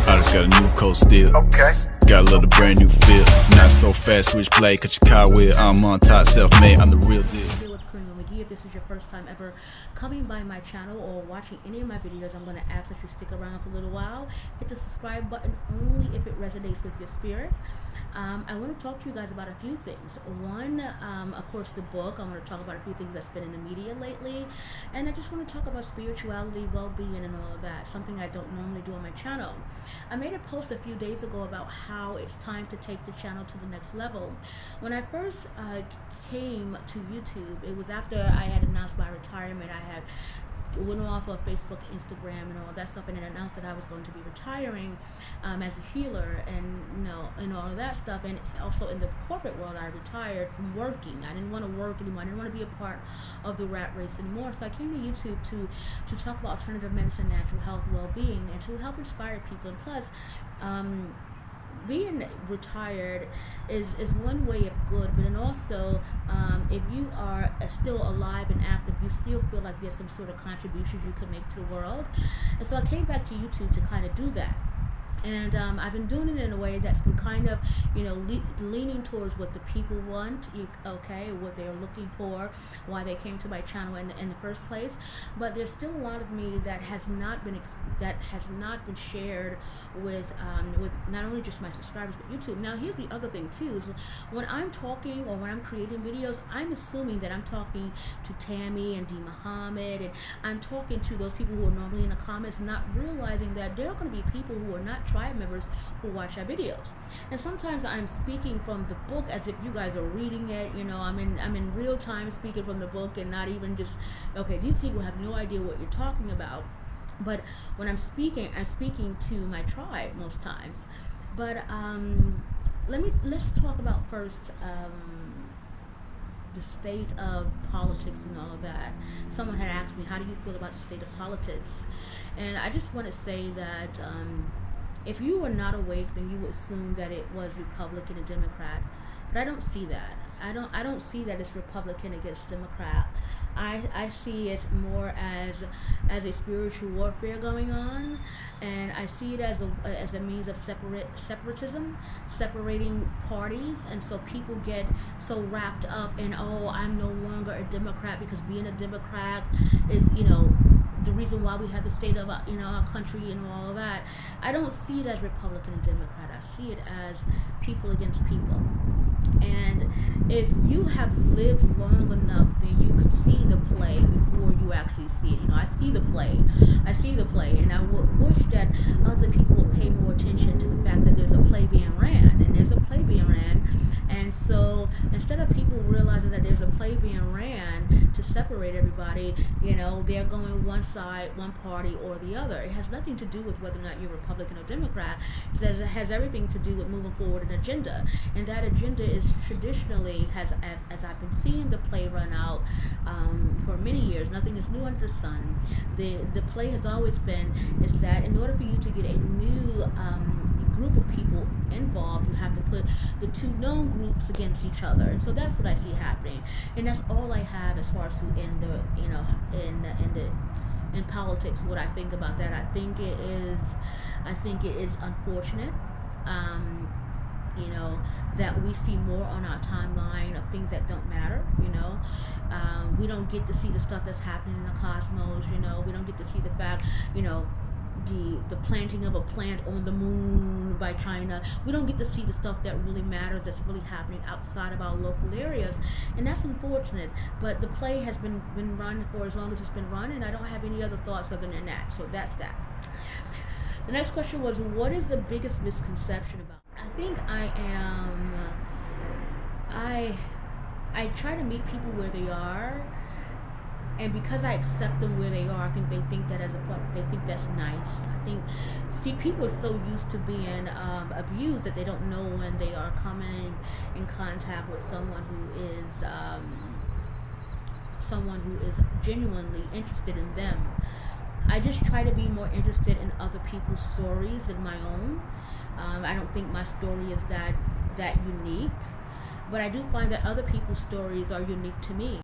I just got a new coat still. Okay. Got a little brand new feel. Not so fast, switch blade, cut your car wheel. I'm on top, self-made, I'm the real deal. If this is your first time ever coming by my channel or watching any of my videos, I'm going to ask that you stick around for a little while. Hit the subscribe button only if it resonates with your spirit. I want to talk to you guys about a few things. One, of course, the book. I want to talk about a few things that's been in the media lately, and I just want to talk about spirituality, well-being, and all of that, something I don't normally do on my channel. I made a post a few days ago about how it's time to take the channel to the next level. When I first came to YouTube, it was after I had announced my retirement. I had went off of Facebook, Instagram, and all that stuff, and then announced that I was going to be retiring as a healer, and and all of that stuff. And also in the corporate world, I retired from working. I didn't want to work anymore. I didn't want to be a part of the rat race anymore. So I came to YouTube to talk about alternative medicine, natural health, well-being, and to help inspire people. And plus, being retired is one way of good, but then also if you are still alive and active, you still feel like there's some sort of contribution you can make to the world. And so I came back to YouTube to kind of do that. And I've been doing it in a way that's been kind of, leaning towards what the people want, what they're looking for, why they came to my channel in the first place. But there's still a lot of me that has not been shared with not only just my subscribers but YouTube. Now here's the other thing too: is when I'm talking or when I'm creating videos, I'm assuming that I'm talking to Tammy and D. Muhammad, and I'm talking to those people who are normally in the comments, not realizing that there are going to be people who are not tribe members who watch our videos. And sometimes I'm speaking from the book as if you guys are reading it. I'm in real time speaking from the book, and not even just, okay, these people have no idea what you're talking about. But when I'm speaking to my tribe most times. But let's talk about first the state of politics and all of that. Someone had asked me, how do you feel about the state of politics? And I just want to say that if you were not awake, then you would assume that it was Republican and Democrat. But I don't see that. I don't see that it's Republican against Democrat. I see it more as a spiritual warfare going on, and I see it as a means of separatism, separating parties. And so people get so wrapped up in, oh, I'm no longer a Democrat because being a Democrat is the reason why we have the state of our country and all of that. I don't see it as Republican and Democrat. I see it as people against people. And if you have lived long enough, then you can see the play before you actually see it. I see the play, and I would wish that other people would pay more attention to the fact that there's a play being ran, and so instead of people realizing that there's a play being ran to separate everybody, they're going one side, one party or the other. It has nothing to do with whether or not you're Republican or Democrat. It has everything to do with moving forward an agenda, and that agenda is traditionally, as I've been seeing the play run out for many years. Nothing is new under the sun. The play has always been is that in order for you to get a new group of people involved, you have to put the two known groups against each other. And so that's what I see happening, and that's all I have as far as in politics. What I think about that, I think it is unfortunate that we see more on our timeline of things that don't matter. We don't get to see the stuff that's happening in the cosmos. We don't get to see the fact, the planting of a plant on the moon by China. We don't get to see the stuff that really matters, that's really happening outside of our local areas, and that's unfortunate. But the play has been run for as long as it's been run, and I don't have any other thoughts other than that. So that's that. The next question was, what is the biggest misconception about? I think I try to meet people where they are, and because I accept them where they are, I think they think that they think that's nice. People are so used to being abused that they don't know when they are coming in contact with someone who is genuinely interested in them. I just try to be more interested in other people's stories than my own. I don't think my story is that unique, but I do find that other people's stories are unique to me.